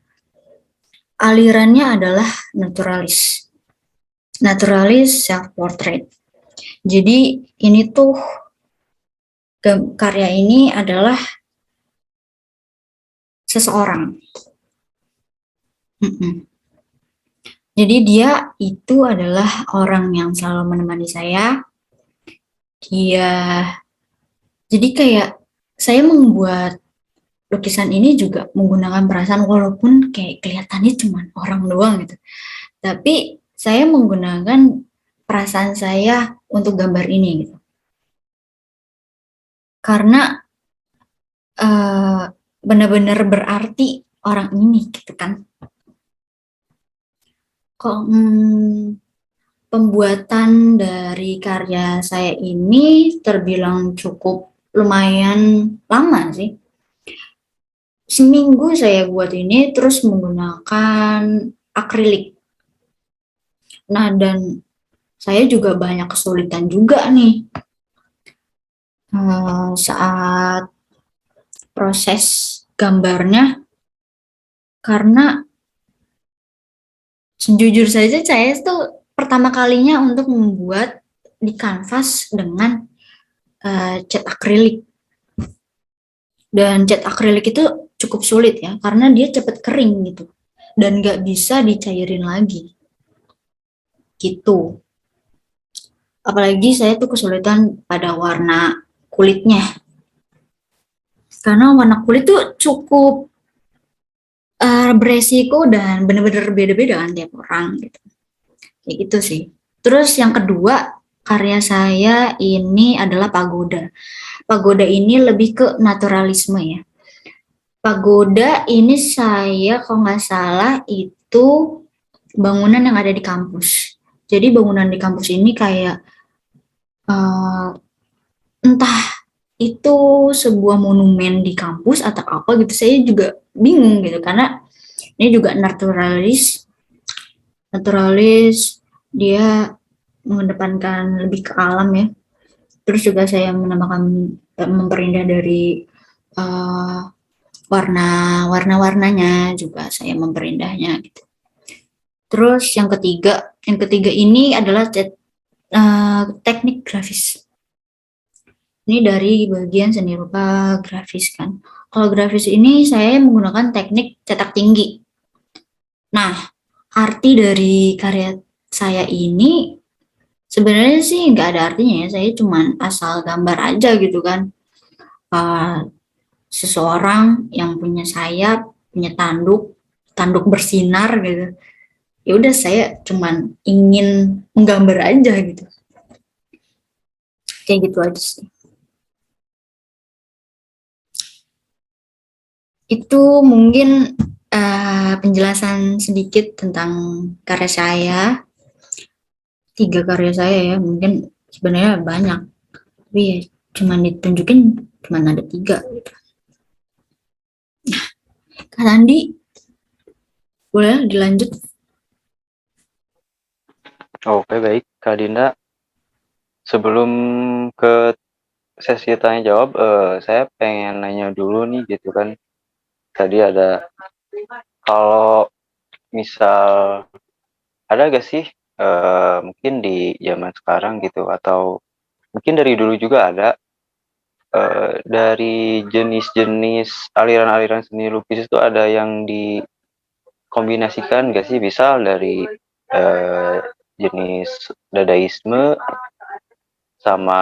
alirannya adalah naturalis self portrait. Jadi ini tuh karya ini adalah seseorang. Jadi dia itu adalah orang yang selalu menemani saya. Jadi kayak saya membuat lukisan ini juga menggunakan perasaan walaupun kayak kelihatannya cuma orang doang gitu. Tapi saya menggunakan perasaan saya untuk gambar ini gitu. Karena benar-benar berarti orang ini gitu kan. Pembuatan dari karya saya ini terbilang cukup lumayan lama sih. Seminggu saya buat ini terus menggunakan akrilik. Nah, dan saya juga banyak kesulitan juga nih saat proses gambarnya, karena sejujur saja saya tuh pertama kalinya untuk membuat di kanvas dengan cat akrilik. Dan cat akrilik itu cukup sulit ya, karena dia cepat kering gitu. Dan nggak bisa dicairin lagi. Gitu. Apalagi saya tuh kesulitan pada warna kulitnya. Karena warna kulit tuh cukup beresiko dan benar-benar beda-beda kan tiap orang gitu. Kayak gitu sih. Terus yang kedua, karya saya ini adalah pagoda. Pagoda ini lebih ke naturalisme ya. Pagoda ini saya kalau nggak salah itu bangunan yang ada di kampus. Jadi bangunan di kampus ini kayak entah itu sebuah monumen di kampus atau apa gitu. Saya juga bingung gitu karena ini juga naturalis dia mengedepankan lebih ke alam ya. Terus juga saya memperindah dari warna-warnanya juga saya memperindahnya gitu. Terus yang ketiga ini adalah teknik grafis. Ini dari bagian seni rupa grafis kan. Kalau grafis ini saya menggunakan teknik cetak tinggi. Nah, arti dari karya saya ini sebenarnya sih nggak ada artinya ya. Saya cuman asal gambar aja gitu kan. Seseorang yang punya sayap, punya tanduk bersinar gitu. Ya udah saya cuman ingin menggambar aja gitu. Kayak gitu aja sih. Itu mungkin penjelasan sedikit tentang karya saya. 3 karya saya ya, mungkin sebenarnya banyak. Tapi ya cuman ditunjukin cuman ada 3 gitu. Kak Andi, boleh dilanjut? Oke, baik Kak Dinda. Sebelum ke sesi tanya jawab, saya pengen nanya dulu nih gitu kan. Tadi ada, kalau misal ada gak sih mungkin di zaman sekarang gitu atau mungkin dari dulu juga ada dari jenis-jenis aliran-aliran seni lukis itu ada yang dikombinasikan gak sih, misal dari jenis dadaisme sama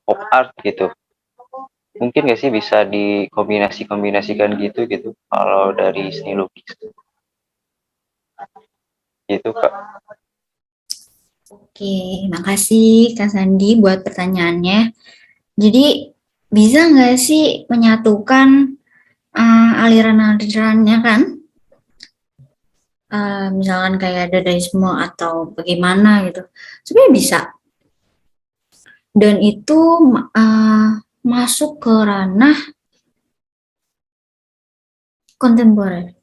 pop art gitu, mungkin gak sih bisa dikombinasikan gitu kalau dari seni lukis? Itu Kak. Oke, makasih Kak Sandi buat pertanyaannya. Jadi bisa nggak sih menyatukan aliran-alirannya kan? Misalkan kayak dadaisme atau bagaimana gitu. Sebenarnya bisa. Dan itu masuk ke ranah kontemporer.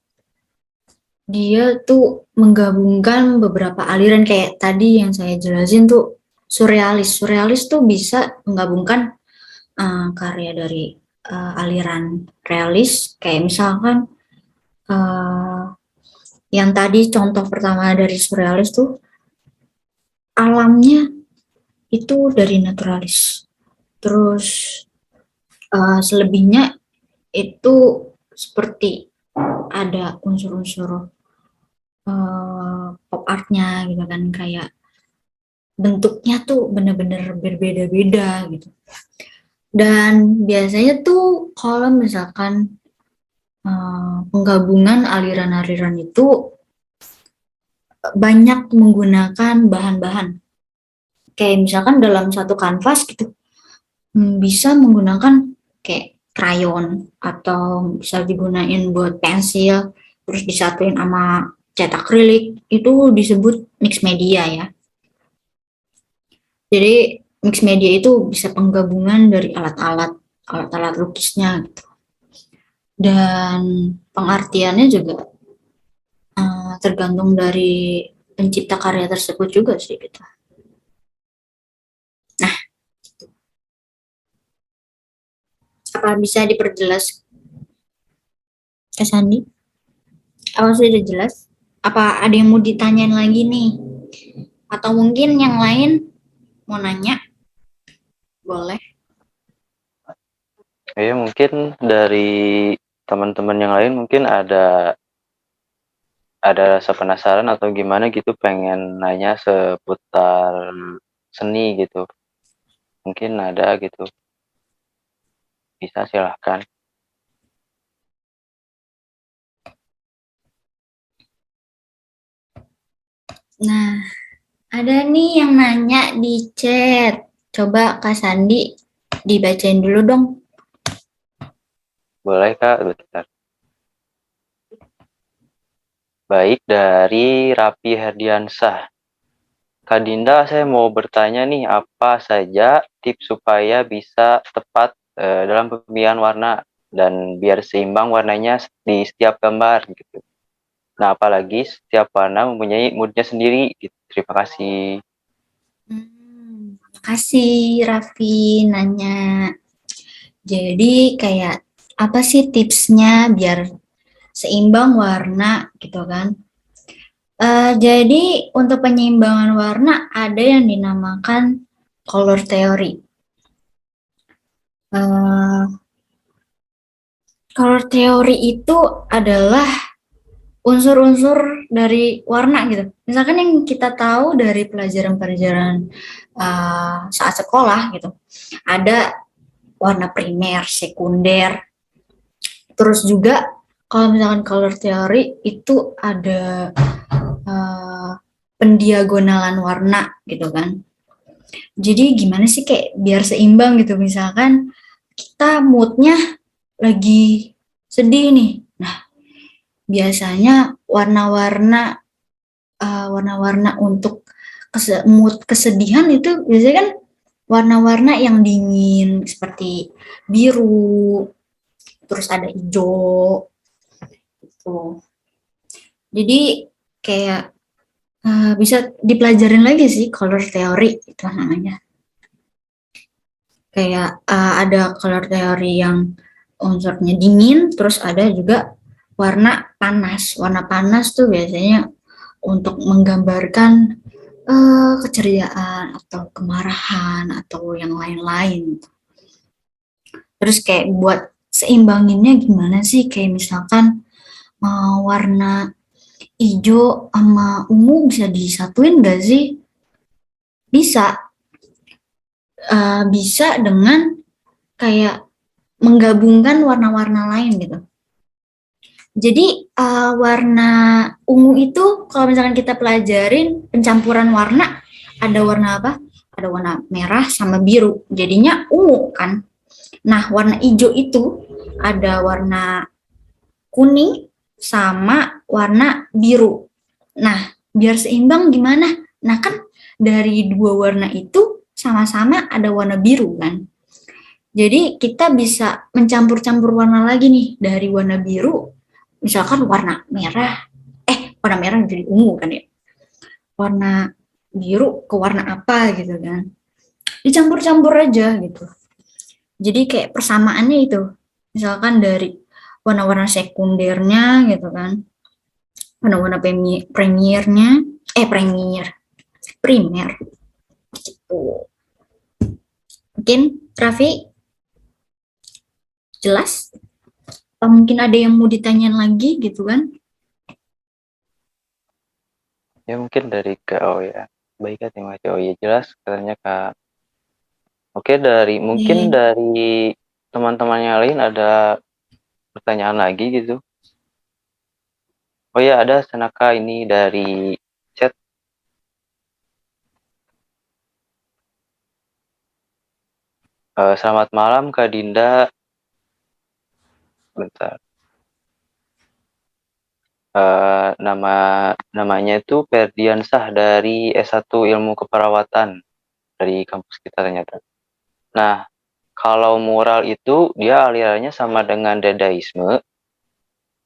Dia tuh menggabungkan beberapa aliran kayak tadi yang saya jelasin tuh surrealis. Surrealis tuh bisa menggabungkan karya dari aliran realis kayak misalkan yang tadi contoh pertama dari surrealis tuh alamnya itu dari naturalis. Terus selebihnya itu seperti ada unsur-unsur pop artnya gitu kan, kayak bentuknya tuh bener-bener berbeda-beda gitu. Dan biasanya tuh kalau misalkan penggabungan aliran-aliran itu banyak menggunakan bahan-bahan. Kayak misalkan dalam satu kanvas gitu, bisa menggunakan kayak krayon atau bisa digunain buat pensil, terus disatuin sama cat akrilik, itu disebut mix media ya. Jadi mix media itu bisa penggabungan dari alat-alat lukisnya gitu. Dan pengartiannya juga tergantung dari pencipta karya tersebut juga sih gitu. Nah, apa bisa diperjelas, Kak Sandi? Apa sudah jelas? Apa ada yang mau ditanyain lagi nih? Atau mungkin yang lain mau nanya? Boleh. Ya mungkin dari teman-teman yang lain mungkin ada rasa penasaran atau gimana gitu, pengen nanya seputar seni gitu. Mungkin ada gitu. Bisa silahkan. Nah, ada nih yang nanya di chat. Coba Kak Sandi dibacain dulu dong. Boleh Kak, bentar. Baik, dari Rapi Herdiansah. Kak Dinda, saya mau bertanya nih, apa saja tips supaya bisa tepat dalam pemilihan warna dan biar seimbang warnanya di setiap gambar gitu. Nah, apalagi setiap warna mempunyai moodnya sendiri gitu. Terima kasih. Makasih Raffi nanya. Jadi kayak apa sih tipsnya biar seimbang warna gitu kan? Jadi untuk penyeimbangan warna ada yang dinamakan color theory. Color theory itu adalah unsur-unsur dari warna gitu. Misalkan yang kita tahu dari pelajaran-pelajaran saat sekolah gitu, ada warna primer, sekunder. Terus juga kalau misalkan color theory itu ada pendiagonalan warna gitu kan. Jadi gimana sih kayak biar seimbang gitu, misalkan kita moodnya lagi sedih nih. Nah, biasanya warna-warna untuk mood kesedihan itu biasanya kan warna-warna yang dingin seperti biru, terus ada hijau gitu. Jadi kayak bisa dipelajarin lagi sih color theory itu namanya. Kayak ada color theory yang unsurnya dingin, terus ada juga warna panas. Warna panas tuh biasanya untuk menggambarkan keceriaan atau kemarahan atau yang lain-lain. Terus kayak buat seimbanginnya gimana sih? Kayak misalkan warna hijau sama ungu bisa disatuin gak sih? Bisa. Bisa dengan kayak menggabungkan warna-warna lain gitu. Jadi warna ungu itu kalau misalkan kita pelajarin pencampuran warna, ada warna apa? Ada warna merah sama biru, jadinya ungu kan. Nah, warna hijau itu ada warna kuning sama warna biru. Nah, biar seimbang gimana? Nah, kan dari dua warna itu sama-sama ada warna biru kan. Jadi kita bisa mencampur-campur warna lagi nih dari warna biru, misalkan warna merah jadi ungu kan ya. Warna biru ke warna apa gitu kan. Dicampur-campur aja gitu. Jadi kayak persamaannya itu. Misalkan dari warna-warna sekundernya gitu kan. Warna-warna premiernya, primer gitu. Mungkin Raffi jelas? Apa mungkin ada yang mau ditanyain lagi gitu kan? Ya mungkin dari Kak, oh ya. Baik Kak, terima kasih. Oh ya jelas katanya Kak. Oke, mungkin dari teman-teman yang lain ada pertanyaan lagi gitu. Oh ya, ada Senaka ini dari chat. Selamat malam Kak Dinda. Bentar. Namanya itu Ferdiansah dari S1 Ilmu Keperawatan dari kampus kita ternyata. Nah, kalau mural itu dia alirannya sama dengan Dadaisme.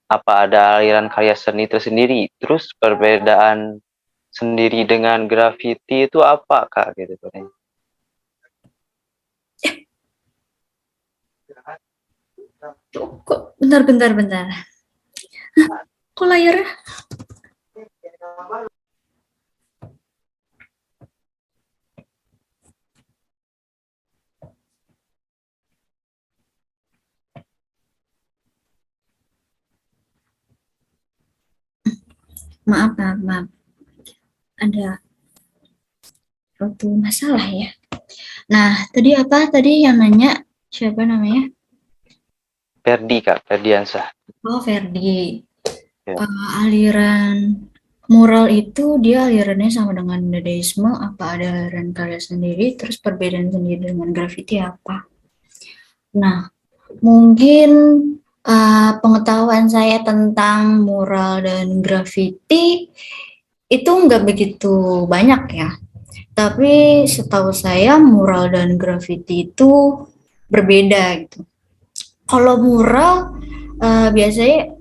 Apa ada aliran karya seni tersendiri? Terus perbedaan sendiri dengan graffiti itu apa Kak? Gitu katanya. Kok bentar. Kok layarnya? Maaf. Ada suatu masalah ya. Nah, tadi apa? Tadi yang nanya siapa namanya? Ferdi Kak, Ferdiansah. Oh, Ferdi. Ya. Aliran mural itu dia alirannya sama dengan Dadaisme, apa ada aliran karya sendiri, terus perbedaan sendiri dengan graffiti apa? Nah, mungkin pengetahuan saya tentang mural dan graffiti itu nggak begitu banyak ya. Tapi setahu saya mural dan graffiti itu berbeda gitu. Kalau mural biasanya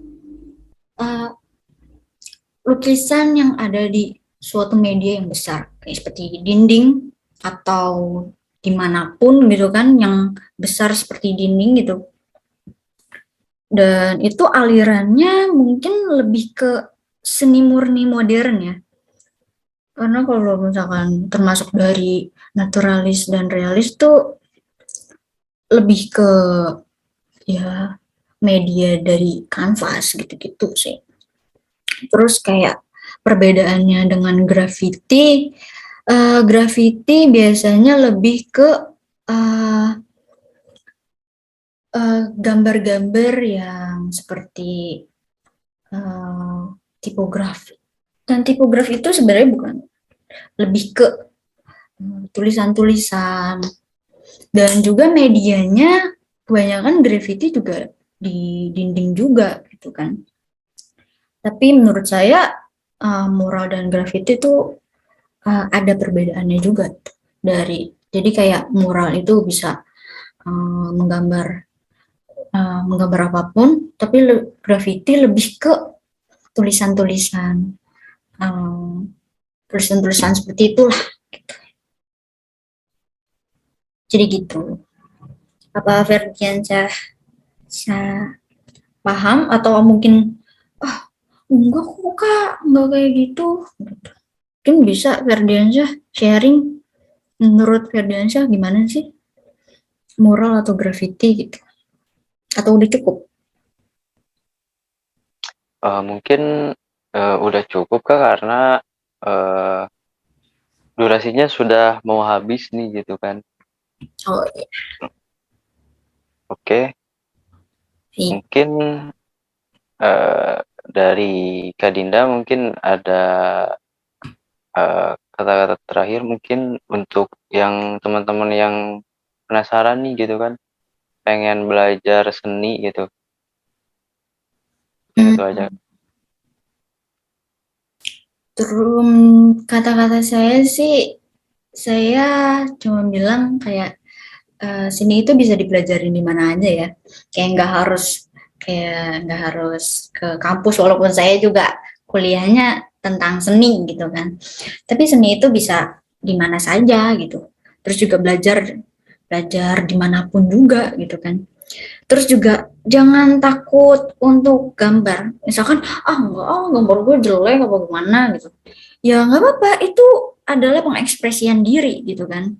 lukisan yang ada di suatu media yang besar, kayak seperti dinding atau dimanapun gitu kan, yang besar seperti dinding gitu. Dan itu alirannya mungkin lebih ke seni murni modern ya. Karena kalau misalkan termasuk dari naturalis dan realis tuh lebih ke ya media dari kanvas gitu-gitu sih. Terus kayak perbedaannya dengan graffiti biasanya lebih ke gambar-gambar yang seperti tipografi. Dan tipografi itu sebenarnya bukan, lebih ke tulisan-tulisan. Dan juga medianya kebanyakan graffiti juga di dinding juga gitu kan. Tapi menurut saya mural dan graffiti itu ada perbedaannya juga jadi kayak mural itu bisa menggambar apapun, tapi graffiti lebih ke tulisan-tulisan seperti itulah gitu. Jadi gitu. Apa Ferdiansyah paham atau mungkin enggak kok Kak, enggak kayak gitu. Mungkin bisa Ferdiansyah sharing, menurut Ferdiansyah gimana sih mural atau graffiti gitu, atau udah cukup? Mungkin udah cukup Kak karena durasinya sudah mau habis nih gitu kan. Oh iya. Oke. Mungkin dari Kak Dinda mungkin ada kata-kata terakhir mungkin untuk yang teman-teman yang penasaran nih gitu kan, pengen belajar seni gitu. Itu aja. Terus kata-kata saya sih, saya cuma bilang kayak seni itu bisa dipelajari di mana aja ya. Kayak nggak harus ke kampus, walaupun saya juga kuliahnya tentang seni gitu kan. Tapi seni itu bisa di mana saja gitu. Terus juga belajar dimanapun juga gitu kan. Terus juga jangan takut untuk gambar. Misalkan, gambar gue jelek apa gimana gitu. Ya nggak apa-apa, itu adalah pengekspresian diri gitu kan.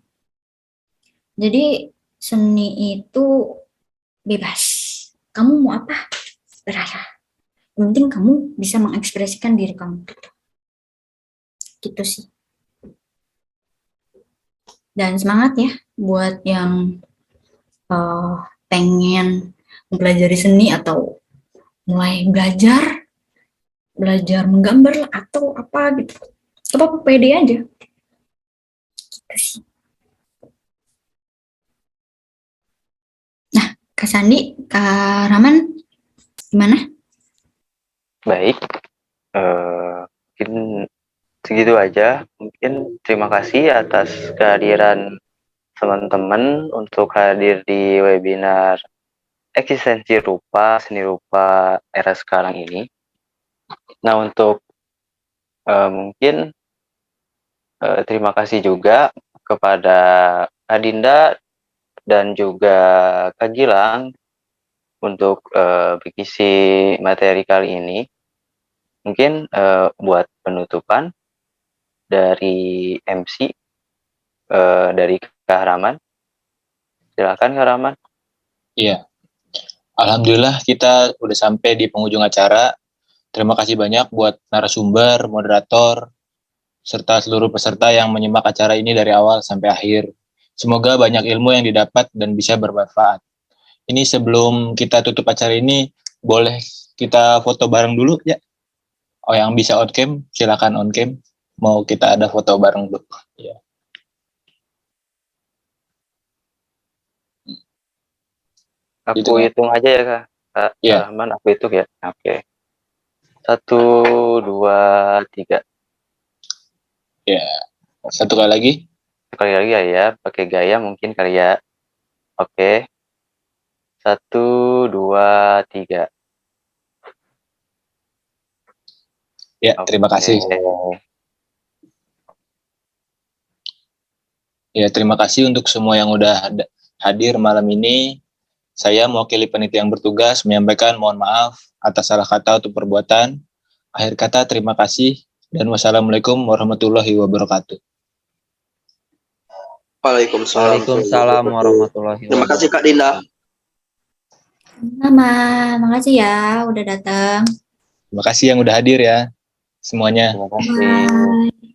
Jadi seni itu bebas. Kamu mau apa? Berasa. Yang penting kamu bisa mengekspresikan diri kamu. Gitu sih. Dan semangat ya buat yang pengen mempelajari seni atau mulai belajar menggambar lah atau apa gitu. Apa pede aja. Gitu sih. Nah, Kak Sandi, Kak Rahman, gimana? Baik, mungkin segitu aja. Mungkin terima kasih atas kehadiran teman-teman untuk hadir di webinar eksistensi rupa, seni rupa era sekarang ini. Nah, untuk mungkin terima kasih juga kepada Adinda dan juga Kak Gilang untuk berisi materi kali ini. Mungkin buat penutupan dari MC dari Kak Rahman. Silakan Kak Rahman. Iya. Alhamdulillah kita udah sampai di penghujung acara. Terima kasih banyak buat narasumber, moderator, serta seluruh peserta yang menyimak acara ini dari awal sampai akhir. Semoga banyak ilmu yang didapat dan bisa bermanfaat. Ini sebelum kita tutup acara ini, boleh kita foto bareng dulu ya? Oh, yang bisa on cam, silakan on cam. Mau kita ada foto bareng dulu. Ya. Aku Gitu, Kak. hitung aja ya Kak Iya. Rahman, aku hitung ya. Oke. 1, 2, 3. Ya. Satu kali lagi. Sekali lagi ya, pakai gaya mungkin kali ya. Oke. 1, 2, 3. Ya, terima kasih. Ya, terima kasih untuk semua yang udah hadir malam ini. Saya mewakili panitia yang bertugas menyampaikan mohon maaf atas salah kata atau perbuatan. Akhir kata terima kasih dan wassalamualaikum warahmatullahi wabarakatuh. Waalaikumsalam warahmatullahi Terima kasih Kak Dinda. Sama, makasih ya udah datang. Terima kasih yang udah hadir ya semuanya. Terima kasih. Bye.